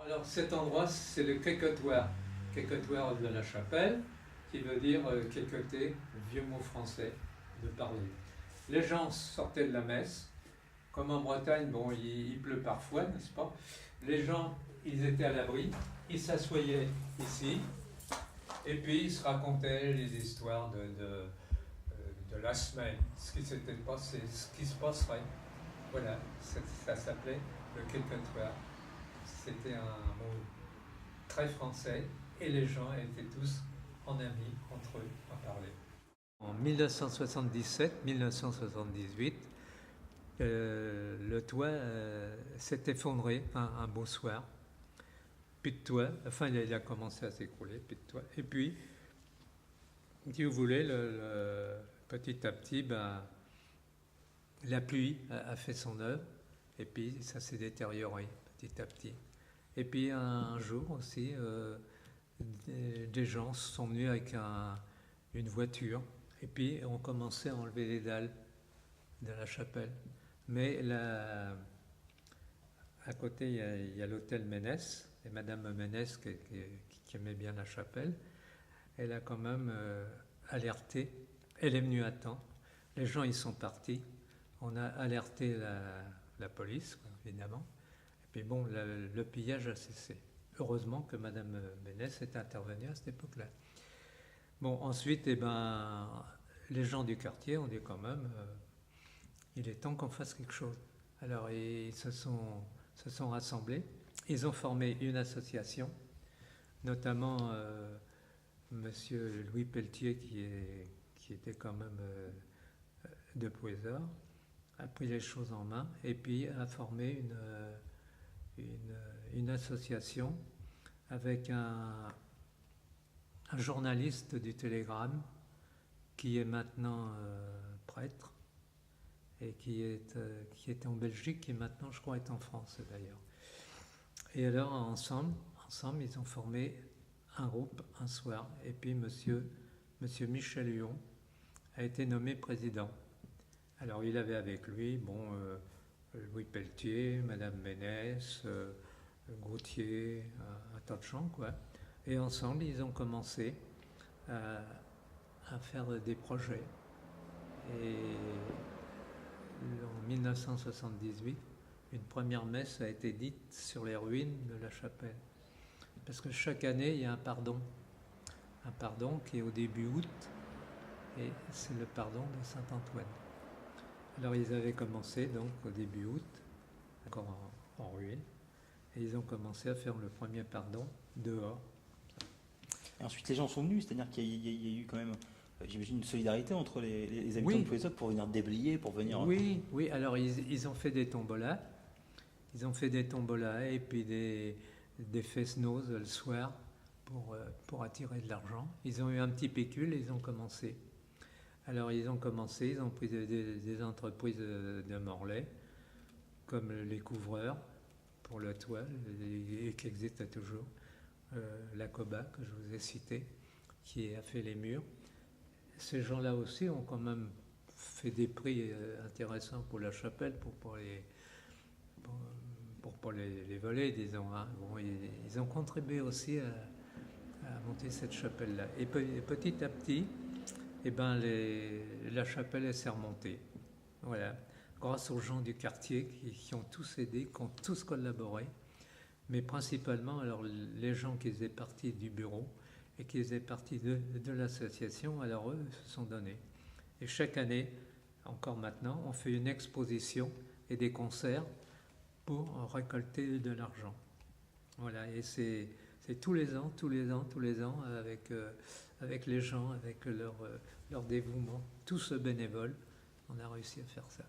Alors cet endroit, c'est le quéquetoir de la chapelle, qui veut dire quéqueter, vieux mot français, de parler. Les gens sortaient de la messe, comme en Bretagne, bon, il pleut parfois, n'est-ce pas? Les gens, ils étaient à l'abri, ils s'assoyaient ici, et puis ils se racontaient les histoires de la semaine, ce qui s'était passé, ce qui se passerait. Voilà, ça s'appelait le quéquetoir. C'était un mot très français et les gens étaient tous en amis entre eux à parler. En 1977-1978, le toit s'est effondré un beau soir. Plus de toit, enfin il a commencé à s'écrouler, plus de toit. Et puis, si vous voulez, petit à petit, la pluie a fait son œuvre et puis ça s'est détérioré petit à petit. Et puis un jour aussi, des gens sont venus avec une voiture et puis ont commencé à enlever les dalles de la chapelle. Mais là, à côté, il y a l'hôtel Ménès, et Madame Ménès, qui aimait bien la chapelle, elle a quand même alerté. Elle est venue à temps. Les gens, ils sont partis. On a alerté la police, évidemment. Et puis bon, le pillage a cessé. Heureusement que Madame Ménès est intervenue à cette époque-là. Bon, ensuite, les gens du quartier ont dit quand même, il est temps qu'on fasse quelque chose. Alors, ils se sont rassemblés. Ils ont formé une association, notamment Monsieur Louis Pelletier, qui était quand même de Pouézard, a pris les choses en main et puis a formé une association avec un journaliste du Télégramme qui est maintenant prêtre et qui était en Belgique, qui maintenant, je crois, est en France d'ailleurs. Et alors, ensemble, ils ont formé un groupe un soir, et puis Monsieur Michel Huon a été nommé président. Alors, il avait avec lui, Louis Pelletier, Madame Ménès, Gauthier, un tas de gens, quoi. Et ensemble, ils ont commencé à faire des projets. Et en 1978, une première messe a été dite sur les ruines de la chapelle. Parce que chaque année, il y a un pardon qui est au début août, et c'est le pardon de Saint-Antoine. Alors ils avaient commencé donc au début août, encore en ruine, et ils ont commencé à faire le premier pardon dehors. Et ensuite les gens sont venus, c'est-à-dire qu'il y a eu quand même, j'imagine, une solidarité entre les habitants de Pouézot pour venir déblayer, pour venir... Oui, alors ils ont fait des tombolas, et puis des fest-noz le soir pour attirer de l'argent. Ils ont eu un petit pécule et ils ont commencé. Alors ils ont pris des entreprises de Morlaix, comme les couvreurs pour le toit, et qui existent toujours, la Coba que je vous ai cité, qui a fait les murs. Ces gens-là aussi ont quand même fait des prix intéressants pour la chapelle, pour pas les voler, disons. Hein. Bon, ils ont contribué aussi à monter cette chapelle-là. Et petit à petit, la chapelle s'est remontée. Voilà. Grâce aux gens du quartier qui ont tous aidé, qui ont tous collaboré. Mais principalement, alors, les gens qui faisaient partie du bureau et qui faisaient partie de l'association, alors eux se sont donnés. Et chaque année, encore maintenant, on fait une exposition et des concerts pour récolter de l'argent. Voilà, et c'est tous les ans, avec les gens, avec leur dévouement, tous bénévoles, on a réussi à faire ça.